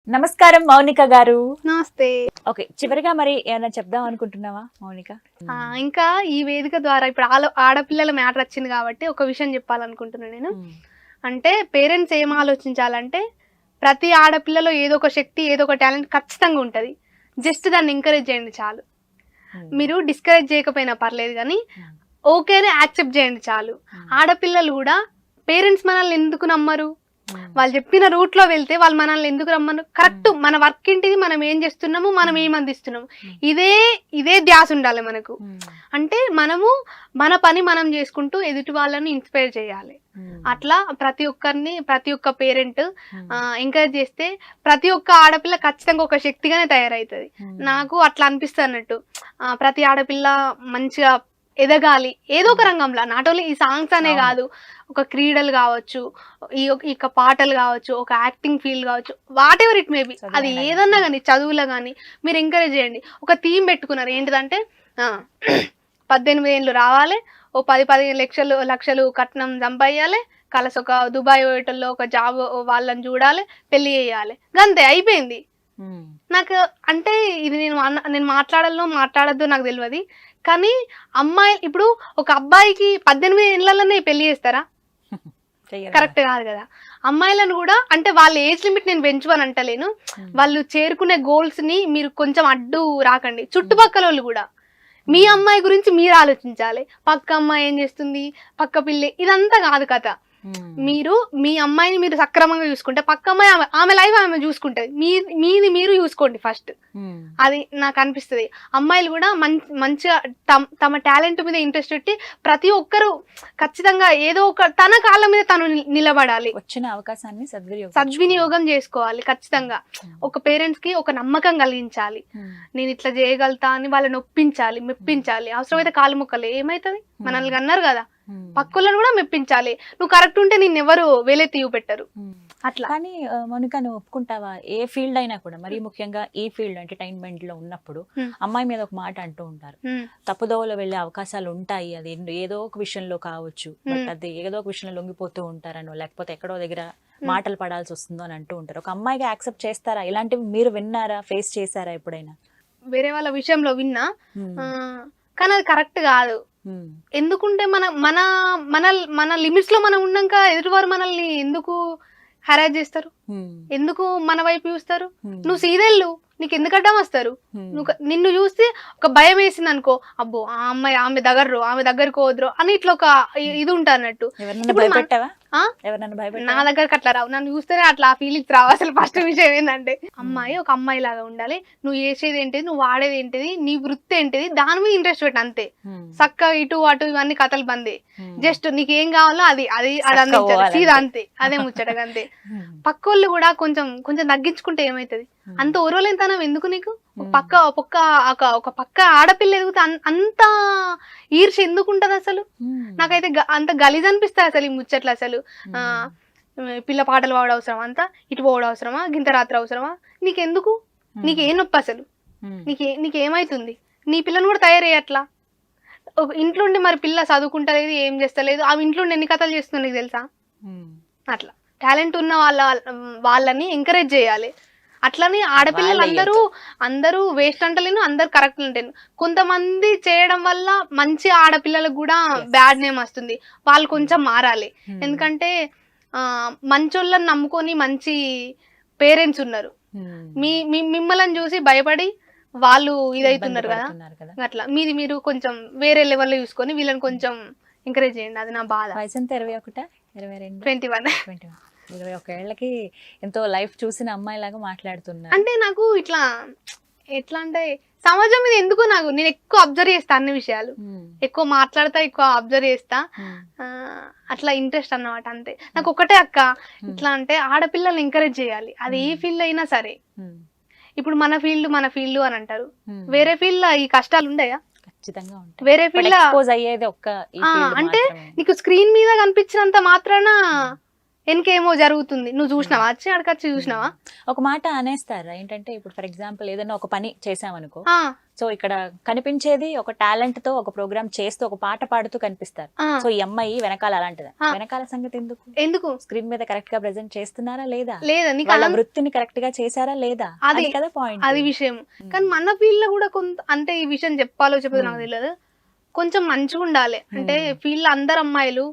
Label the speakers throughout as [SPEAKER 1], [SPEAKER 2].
[SPEAKER 1] నమస్కారం మౌనిక గారు.
[SPEAKER 2] నమస్తే.
[SPEAKER 1] ఓకే, చివరిగా మరి ఏమైనా చెప్దాం అనుకుంటున్నావా మౌనిక?
[SPEAKER 2] ఇంకా ఈ వేదిక ద్వారా ఇప్పుడు ఆడపిల్లల మ్యాటర్ వచ్చింది కాబట్టి ఒక విషయం చెప్పాలనుకుంటున్నాను నేను. అంటే పేరెంట్స్ ఏం ఆలోచించాలంటే ప్రతి ఆడపిల్లలో ఏదో ఒక శక్తి, ఏదో ఒక టాలెంట్ ఖచ్చితంగా ఉంటుంది. జస్ట్ దాన్ని ఎంకరేజ్ చేయండి చాలు. మీరు డిస్కరేజ్ చేయకపోయినా పర్లేదు కానీ ఓకేనే యాక్సెప్ట్ చేయండి చాలు. ఆడపిల్లలు కూడా పేరెంట్స్ మనల్ని ఎందుకు నమ్మరు? వాళ్ళు చెప్పిన రూట్ లో వెళ్తే వాళ్ళు మనల్ని ఎందుకు రమ్మను? కరెక్ట్, మన వర్క్ ఏంటిది, మనం ఏం చేస్తున్నాము, మనం ఏం అందిస్తున్నాము, ఇదే ధ్యాస ఉండాలి మనకు. అంటే మనము మన పని మనం చేసుకుంటూ ఎదుటి వాళ్ళని ఇన్స్పైర్ చేయాలి. అట్లా ప్రతి ఒక్క పేరెంట్ ఎంకరేజ్ చేస్తే ప్రతి ఒక్క ఆడపిల్ల ఖచ్చితంగా ఒక శక్తిగానే తయారవుతుంది. నాకు అట్లా అనిపిస్తుంది అన్నట్టు. ప్రతి ఆడపిల్ల మంచిగా ఎదగాలి ఏదో ఒక రంగంలో. నాట్ ఓన్లీ ఈ సాంగ్స్ అనే కాదు, ఒక క్రీడలు కావచ్చు, ఈ పాటలు కావచ్చు, ఒక యాక్టింగ్ ఫీల్డ్ కావచ్చు, వాట్ ఎవర్ ఇట్ మేబీ, అది ఏదన్నా కానీ, చదువులో కానీ మీరు ఎంకరేజ్ చేయండి. ఒక థీమ్ పెట్టుకున్నారు ఏంటిదంటే 18 ఏళ్ళు రావాలి, ఓ 10-15 లక్షలు కట్నం సంపాదించాలి, కలసి ఒక దుబాయ్ హోటల్లో ఒక జాబ్ వాళ్ళని చూడాలి, పెళ్లి చేయాలి, గంతే అయిపోయింది. నాకు అంటే ఇది నేను మాట్లాడద్దు నాకు తెలియదు కానీ అమ్మాయి ఇప్పుడు ఒక అబ్బాయికి 18 ఏళ్లలోనే పెళ్లి చేస్తారా? కరెక్ట్ కాదు కదా. అమ్మాయిలను కూడా అంటే వాళ్ళ ఏజ్ లిమిట్ నేను పెంచువని అంటలేను, వాళ్ళు చేరుకునే గోల్స్ ని మీరు కొంచెం అడ్డు రాకండి. చుట్టుపక్కల వాళ్ళు కూడా మీ అమ్మాయి గురించి మీరు ఆలోచించాలి. పక్క అమ్మాయి ఏం చేస్తుంది, పక్క పిల్ల, ఇదంతా కాదు కథ. మీరు మీ అమ్మాయిని మీరు సక్రమంగా చూసుకుంటే పక్క అమ్మాయి ఆమె లైఫ్ ఆమె చూసుకుంటది, మీది మీరు చూసుకోండి ఫస్ట్. అది నాకు అనిపిస్తుంది. అమ్మాయిలు కూడా మంచిగా తమ టాలెంట్ మీద ఇంట్రెస్ట్ పెట్టి ప్రతి ఒక్కరు ఖచ్చితంగా ఏదో ఒక తన కాళ్ళ మీద తను నిలబడాలి.
[SPEAKER 1] వచ్చిన అవకాశాన్ని
[SPEAKER 2] సద్వినియోగం చేసుకోవాలి. ఖచ్చితంగా ఒక పేరెంట్స్ కి ఒక నమ్మకం కలిగించాలి. నేను ఇట్లా చేయగలుగుతా అని వాళ్ళని ఒప్పించాలి, మెప్పించాలి. అవసరమైతే కాలు ముక్కలు ఏమైతుంది, మనల్ని అన్నారు కదా, పక్కలను కూడా మెప్పించాలి. నువ్వు కరెక్ట్ ఉంటే నిన్నెవరు వేలెత్తి పెట్టరు. అట్లా.
[SPEAKER 1] కానీ మౌనిక, నువ్వు ఒప్పుకుంటావా, ఏ ఫీల్డ్ అయినా కూడా, మరి ముఖ్యంగా ఈ ఫీల్డ్ ఎంటర్టైన్మెంట్ లో ఉన్నప్పుడు అమ్మాయి మీద ఒక మాట అంటూ ఉంటారు, తప్పుదోవలో వెళ్లే అవకాశాలు ఉంటాయి, అది ఏదో ఒక విషయంలో కావచ్చు, బట్ అది ఏదో ఒక విషయంలో లొంగిపోతూ ఉంటారనో, లేకపోతే ఎక్కడో దగ్గర మాటలు పడాల్సి వస్తుందో అని అంటూ ఉంటారు. ఒక అమ్మాయిగా యాక్సెప్ట్ చేస్తారా? ఇలాంటివి మీరు విన్నారా, ఫేస్ చేశారా ఎప్పుడైనా?
[SPEAKER 2] వేరే వాళ్ళ విషయంలో విన్నా, కానీ అది కరెక్ట్ కాదు. ఎందుకుంటే మన మన మన మన లిమిట్స్ లో మనం ఉన్నాక ఎదుటివారు మనల్ని ఎందుకు హెరాస్ చేస్తారు, ఎందుకు మన వైపు చూస్తారు? నువ్వు సీరియల్లు నీకు ఎందుకు అడ్డం వస్తారు? నిన్ను చూస్తే ఒక భయం వేసింది అనుకో, అబ్బో ఆ అమ్మాయి ఆమె దగ్గరకు పోదురు అని ఇట్లా ఒక ఇది ఉంటా అన్నట్టు. నా దగ్గరకు అట్లా రావు, నన్ను చూస్తేనే అట్లా ఆ ఫీలింగ్స్ రావు. అసలు ఫస్ట్ విషయం ఏంటంటే అమ్మాయి ఒక అమ్మాయి లాగా ఉండాలి. నువ్వు చేసేది ఏంటిది, నువ్వు వాడేది ఏంటిది, నీ వృత్తి ఏంటిది, దాని మీద ఇంట్రెస్ట్ పెట్టు అంతే. చక్కగా ఇటు అటు ఇవన్నీ కథలు బందే. జస్ట్ నీకు ఏం కావాలో అది అది అది అందించాలి, సీదా అంతే. అదే ముచ్చటగా అంతే. పక్కోళ్ళు కూడా కొంచెం కొంచెం తగ్గించుకుంటే ఏమైతుంది? అంత ఓర్వలేనితనం ఎందుకు నీకు? ఒక పక్క ఆడపిల్ల ఎదుగుతా అంత ఈర్ష ఎందుకు ఉంటది అసలు? నాకైతే అంత గలీజ్ అనిపిస్తుంది అసలు ఈ ముచ్చట్లు. అసలు పిల్ల పాటలు పావడం అవసరమా, అంతా ఇటు పోవడం అవసరమా, గింత రాత్రి అవసరమా? నీకెందుకు? నీకేం నొప్పి అసలు? నీకేమైతుంది? నీ పిల్లని కూడా తయారయ్యట్లా. ఇంట్లో ఉండి మరి పిల్ల చదువుకుంటలేదు, ఏం చేస్తలేదు, ఆ ఇంట్లో ఎన్ని కథలు చేస్తుంది నీకు తెలుసా? అట్లా టాలెంట్ ఉన్న వాళ్ళని ఎంకరేజ్ చేయాలి. అట్లని ఆడపిల్లలు అందరూ వేస్ట్ అంటలేను, అందరు కరెక్ట్ అంటేను. కొంతమంది చేయడం వల్ల మంచి ఆడపిల్లలకు కూడా బ్యాడ్ నేమ్ వస్తుంది. వాళ్ళు కొంచెం మారాలి. ఎందుకంటే మంచోళ్ళని నమ్ముకొని మంచి పేరెంట్స్ ఉన్నారు. మిమ్మల్ని చూసి భయపడి వాళ్ళు ఇదవుతున్నారు కదా. అట్లా మీరు కొంచెం వేరే లెవెల్లో చూసుకొని వీళ్ళని కొంచెం ఎంకరేజ్ చేయండి. అది నా బాధ. 21.
[SPEAKER 1] 21 ఏళ్ళకి ఎంతో లైఫ్ చూసిన అమ్మాయిలాగా మాట్లాడుతున్నా.
[SPEAKER 2] అంటే నాకు ఎట్లా అంటే సమాజం మీద ఎందుకు నేను ఎక్కువ అబ్జర్వ్ చేస్తా, అన్ని విషయాలు ఎక్కువ మాట్లాడతా, ఎక్కువ అబ్జర్వ్ చేస్తా. అట్లా ఇంట్రెస్ట్ అన్నమాట అంతే. నాకు ఒకటే అక్క, ఇట్లా అంటే ఆడపిల్లల్ని ఎంకరేజ్ చేయాలి. అది ఏ ఫీల్డ్ అయినా సరే. ఇప్పుడు మన ఫీల్డ్ అని అంటారు, వేరే ఫీల్డ్ ఈ కష్టాలు ఉండయా? వేరే ఫీల్డ్ అంటే నీకు స్క్రీన్ మీద కనిపించినంత మాత్రాన వెనకేమో జరుగుతుంది. నువ్వు చూసినావా, వచ్చి అడగచ్చి చూసినావా?
[SPEAKER 1] ఒక మాట అనేస్తారా ఏంటంటే ఇప్పుడు ఫర్ ఎగ్జాంపుల్ ఏదైనా ఒక పని చేసామనుకో,
[SPEAKER 2] ఆ,
[SPEAKER 1] సో ఇక్కడ కనిపించేది ఒక టాలెంట్ తో ఒక ప్రోగ్రామ్ చేస్తూ ఒక పాట పాడుతూ కనిపిస్తారు.
[SPEAKER 2] ఆ.
[SPEAKER 1] సో ఈ అమ్మాయి వెనకాల అలాంటిదా?
[SPEAKER 2] ఆ.
[SPEAKER 1] వెనకాల సంగతి ఎందుకు?
[SPEAKER 2] ఎందుకు
[SPEAKER 1] స్క్రీన్ మీద కరెక్ట్ గా ప్రెజెంట్ చేస్తున్నారా లేదా?
[SPEAKER 2] లేదా నీకు
[SPEAKER 1] వాళ్ళ
[SPEAKER 2] అలా-
[SPEAKER 1] వృత్తిని కరెక్ట్ గా చేశారా లేదా?
[SPEAKER 2] అది-
[SPEAKER 1] అది కదా పాయింట్.
[SPEAKER 2] అది విషయం. కానీ మన ఫీల్డ్ లో కూడా కొంత, అంటే ఈ విషయం చెప్పాలో చెప్పదు నాకు తెలియదు, కొంచెం మంచిగా ఉండాలి. అంటే ఫీల్డ్ లో అందరు అమ్మాయిలు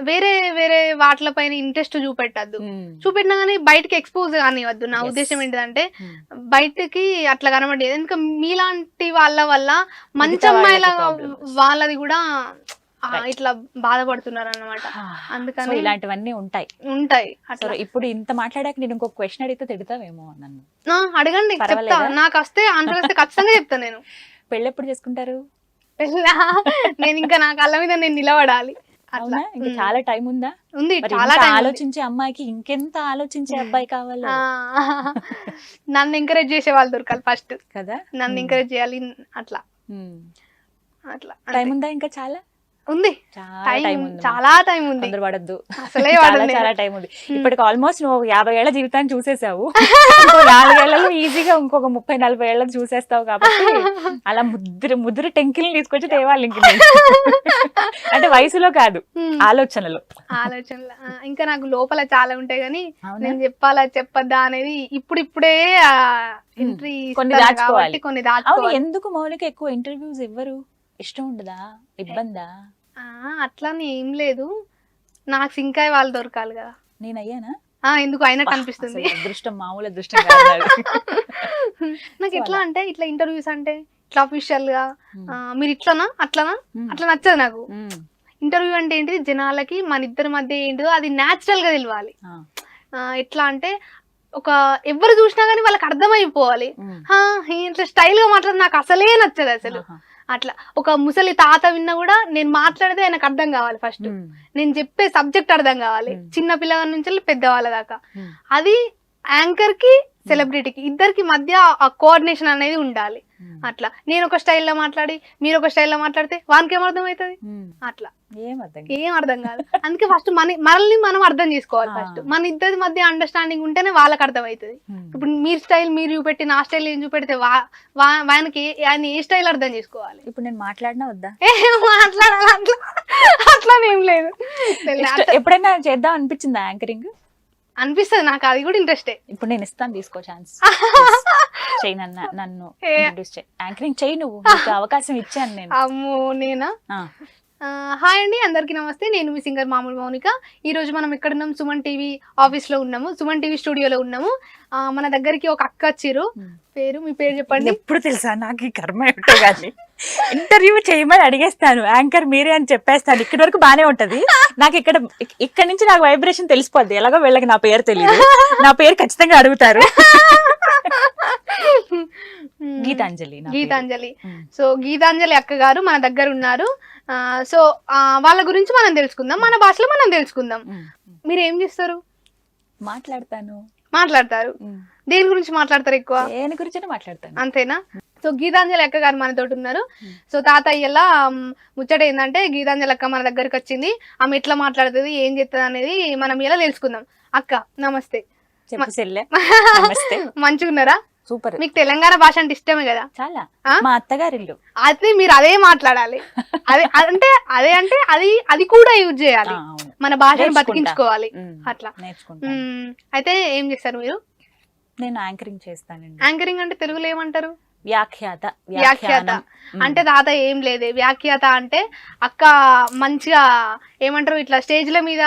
[SPEAKER 2] వేరే వేరే వాటిపైన ఇంట్రెస్ట్ చూపెట్టద్దు. చూపెట్టినా కానీ బయటకి ఎక్స్పోజ్ కానివద్దు. నా ఉద్దేశం ఏంటిదంటే బయటకి అట్లా కనబడేది. ఎందుకంటే మీలాంటి వాళ్ళ వల్ల మంచి అమ్మాయిల వాళ్ళది కూడా ఇట్లా బాధపడుతున్నారు అన్నమాట. అందుకని
[SPEAKER 1] ఇలాంటివన్నీ ఉంటాయి
[SPEAKER 2] ఉంటాయి అట్లా.
[SPEAKER 1] ఇప్పుడు ఇంత మాట్లాడాక నేను ఇంకొక క్వశ్చన్ అడిగితే తిడతావేమో నన్ను.
[SPEAKER 2] అడగండి, చెప్తా. నాకు వస్తే ఆన్సర్ వస్తే ఖచ్చితంగా చెప్తా నేను.
[SPEAKER 1] పెళ్ళి ఎప్పుడు చేసుకుంటారు?
[SPEAKER 2] నేను ఇంకా నా కళ్ళ మీద నేను నిలబడాలి.
[SPEAKER 1] అవునా? ఇంకా చాలా టైం ఉందా?
[SPEAKER 2] ఉంది,
[SPEAKER 1] మరి
[SPEAKER 2] చాలా
[SPEAKER 1] ఇంత
[SPEAKER 2] టైం
[SPEAKER 1] ఆలోచించే అమ్మాయికి ఇంకెంత ఆలోచించే అబ్బాయి కావాలి
[SPEAKER 2] నన్ను ఎంకరేజ్ చేసే వాళ్ళు దొరకాలి ఫస్ట్
[SPEAKER 1] కదా.
[SPEAKER 2] నన్ను ఎంకరేజ్ చేయాలి అట్లా అట్లా.
[SPEAKER 1] టైం ఉందా? ఇంకా చాలా
[SPEAKER 2] ఉంది,
[SPEAKER 1] చాలా టైం ఉంది.
[SPEAKER 2] చాలా టైం ఉంది.
[SPEAKER 1] తొందర పడద్దు,
[SPEAKER 2] అసలే
[SPEAKER 1] చాలా టైం ఉంది. ఇప్పటికి ఆల్మోస్ట్ నువ్వు 50 ఏళ్ల జీవితాన్ని చూసేసావు. ఇంకో 4 ఏళ్లలో ఈజీగా ఇంకొక 30-40 ఏళ్ళని చూసేస్తావు. కాబట్టి అలా ముద్దురు టెంకిల్ని తీసుకొచ్చి తేవాలి ఇంక నీకు. అంటే వయసులో కాదు, ఆలోచనలో.
[SPEAKER 2] ఇంకా నాకు లోపల చాలా ఉంటాయి కానీ నేను చెప్పాలా చెప్పద్దా అనేది ఇప్పుడిప్పుడే ఎంట్రీ
[SPEAKER 1] కొన్ని దాచుకోవాలి.
[SPEAKER 2] కొన్ని దాచుకోవాలి.
[SPEAKER 1] ఎందుకు మౌనిక ఎక్కువ ఇంటర్వ్యూస్ ఇవ్వరు? ఇష్టం ఉండదా? ఇబ్బందా?
[SPEAKER 2] అట్లానే ఏం లేదు, నాకు సింకాయ వాళ్ళు దొరకాలి కదా.
[SPEAKER 1] నేను అయ్యానా?
[SPEAKER 2] ఎందుకు అయినట్టు అనిపిస్తుంది.
[SPEAKER 1] అదృష్టం మామూలు అదృష్టం కాదు.
[SPEAKER 2] నాకు ఎట్లా అంటే ఇట్లా ఇంటర్వ్యూస్ అంటే ఇట్లా అఫీషియల్ గా మీరు ఇట్లానా అట్లా నచ్చదు నాకు. ఇంటర్వ్యూ అంటే ఏంటిది, జనాలకి మన ఇద్దరి మధ్య ఏంటిదో అది న్యాచురల్ గా తెలియాలి. ఎట్లా అంటే ఒక ఎవరు చూసినా గానీ వాళ్ళకి అర్థమైపోవాలి. ఇట్లా స్టైల్ గా మాట్లాడి నాకు అసలే నచ్చదు అసలు. అట్లా ఒక ముసలి తాత విన్నా కూడా నేను మాట్లాడితే ఆయనకు అర్థం కావాలి. ఫస్ట్ నేను చెప్పే సబ్జెక్ట్ అర్థం కావాలి, చిన్న పిల్లల నుంచి పెద్దవాళ్ళ దాకా. అది యాంకర్ కి సెలబ్రిటీకి ఇద్దరికి మధ్య ఆ కోఆర్డినేషన్ అనేది ఉండాలి. అట్లా నేను ఒక స్టైల్లో మాట్లాడి మీరు ఒక స్టైల్లో మాట్లాడితే వానికి ఏం అర్థం అవుతుంది? అట్లా ఏం అర్థం కాదు. అందుకే ఫస్ట్ మనల్ని మనం అర్థం చేసుకోవాలి. ఫస్ట్ మన ఇద్దరి మధ్య అండర్స్టాండింగ్ ఉంటేనే వాళ్ళకి అర్థం అవుతుంది. ఇప్పుడు మీరు స్టైల్ మీరు చూపెట్టి నా స్టైల్ ఏం చూపెడితే ఆయనకి ఆయన ఏ స్టైల్ అర్థం చేసుకోవాలి.
[SPEAKER 1] ఇప్పుడు నేను మాట్లాడినా వద్దా?
[SPEAKER 2] మాట్లాడాలి అట్లా ఏం లేదు.
[SPEAKER 1] ఎప్పుడైనా చేద్దాం అనిపించిందా యాంకరింగ్?
[SPEAKER 2] అనిపిస్తుంది నాకు, అది కూడా ఇంట్రెస్టే.
[SPEAKER 1] ఇప్పుడు నేను ఇస్తాను, తీసుకో ఛాన్స్. చెయ్యి నన్ను యాంకరింగ్ చెయ్యి, నువ్వు అవకాశం ఇచ్చాను నేను.
[SPEAKER 2] అమ్మో నేనా? హాయ్ అండి, అందరికీ నమస్తే. నేను మీ సింగర్ మామూలు మౌనిక. ఈ రోజు మనం ఎక్కడున్నాం? సుమన్ టీవీ ఆఫీస్ లో ఉన్నాము, సుమన్ టీవీ స్టూడియోలో ఉన్నాము. మన దగ్గరికి ఒక అక్క వచ్చిర్రు. పేరు, మీ పేరు చెప్పండి.
[SPEAKER 1] ఎప్పుడు తెలుసా నాకు ఈ కర్మ ఏమిటో కానీ ఇంటర్వ్యూ చేయమని అడిగేస్తాను, యాంకర్ మీరే అని చెప్పేస్తాను. ఇక్కడి వరకు బానే ఉంటది నాకు. ఇక్కడ నుంచి నాకు వైబ్రేషన్ తెలిసిపోద్ది. ఎలాగో వీళ్ళకి నా పేరు తెలియదు, నా పేరు ఖచ్చితంగా అడుగుతారు. గీతాంజలి. సో గీతాంజలి అక్క గారు మన దగ్గర ఉన్నారు. సో వాళ్ళ గురించి మనం తెలుసుకుందాం, మన భాషలో మనం తెలుసుకుందాం. మీరు ఏం చేస్తారు? మాట్లాడతారు. దేని గురించి మాట్లాడతారు? ఎక్కువ దేని గురించి మాట్లాడతాను.
[SPEAKER 2] అంతేనా? సో గీతాంజలి అక్క గారు మనతో ఉన్నారు. సో తాతయ్యలా ముచ్చట ఏంటంటే గీతాంజలి అక్క మన దగ్గరికి వచ్చింది. ఆమె ఎట్లా మాట్లాడుతుంది, ఏం చేస్తుంది అనేది మనం ఇలా తెలుసుకుందాం. అక్క నమస్తే. మంచిగున్నారా?
[SPEAKER 1] సూపర్.
[SPEAKER 2] మీకు తెలంగాణ భాష అంటే ఇష్టమే కదా?
[SPEAKER 1] చాలా. మా అత్తగారిల్లు.
[SPEAKER 2] అయితే మీరు అదే మాట్లాడాలి. అది కూడా యూజ్ చేయాలి, మన భాషను బతికించుకోవాలి. అట్లా అయితే ఏం చేస్తారు మీరు?
[SPEAKER 1] నేను యాంకరింగ్ చేస్తానండి.
[SPEAKER 2] యాంకరింగ్ అంటే తెలుగులో ఏమంటారు?
[SPEAKER 1] వ్యాఖ్యాత.
[SPEAKER 2] అంటే తాత ఏం లేదే, వ్యాఖ్యాత అంటే అక్క మంచిగా ఏమంటారు, ఇట్లా స్టేజ్ల మీద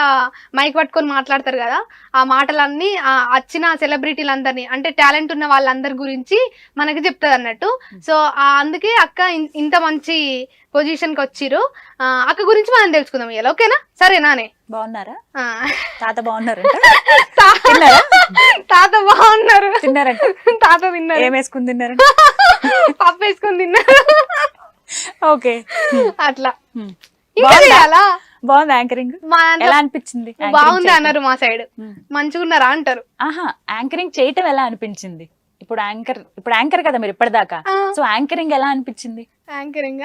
[SPEAKER 2] మైక్ పట్టుకొని మాట్లాడతారు కదా, ఆ మాటలన్నీ వచ్చిన సెలబ్రిటీలందరినీ అంటే టాలెంట్ ఉన్న వాళ్ళందరి గురించి మనకి చెప్తుంది అన్నట్టు. సో అందుకే అక్క ఇంత మంచి పొజిషన్ కి వచ్చిర్రు. అక్క గురించి మనం తెలుసుకుందాం ఇవాళ. ఓకేనా? సరేనానే?
[SPEAKER 1] బాగున్నారా? తాత బాగున్నారు?
[SPEAKER 2] తాత బాగున్నారు.
[SPEAKER 1] తిన్నారంట?
[SPEAKER 2] తాత తిన్నారు.
[SPEAKER 1] ఏం వేసుకుని తిన్నారు?
[SPEAKER 2] పప్పు వేసుకుని తిన్నారు.
[SPEAKER 1] ఓకే.
[SPEAKER 2] అట్లా
[SPEAKER 1] బాగుంది యాంకరింగ్. ఎలా అనిపించింది?
[SPEAKER 2] బాగుంది అన్నారు మా సైడ్. మంచిగా ఉన్నారా అంటారు.
[SPEAKER 1] యాంకరింగ్ చేయటం ఎలా అనిపించింది? ఇప్పుడు యాంకర్ కదా మీరు ఇప్పటిదాకా,
[SPEAKER 2] ఆ,
[SPEAKER 1] సో యాంకరింగ్ ఎలా అనిపించింది?
[SPEAKER 2] యాంకరింగ్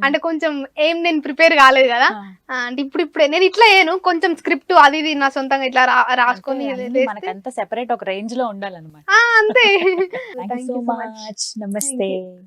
[SPEAKER 2] అంటే కొంచెం ఏం నేను ప్రిపేర్ కాలేదు కదా, అంటే ఇప్పుడే నేను ఇట్లా అయ్యాను, కొంచెం స్క్రిప్ట్ అది ఇది నా సొంతంగా ఇట్లా రాసుకొని చేస్తే-
[SPEAKER 1] మనకంతా సెపరేట్ ఒక రేంజ్ లో ఉండాలన్నమాట.
[SPEAKER 2] అంతే.
[SPEAKER 1] Thank you so much. నమస్తే.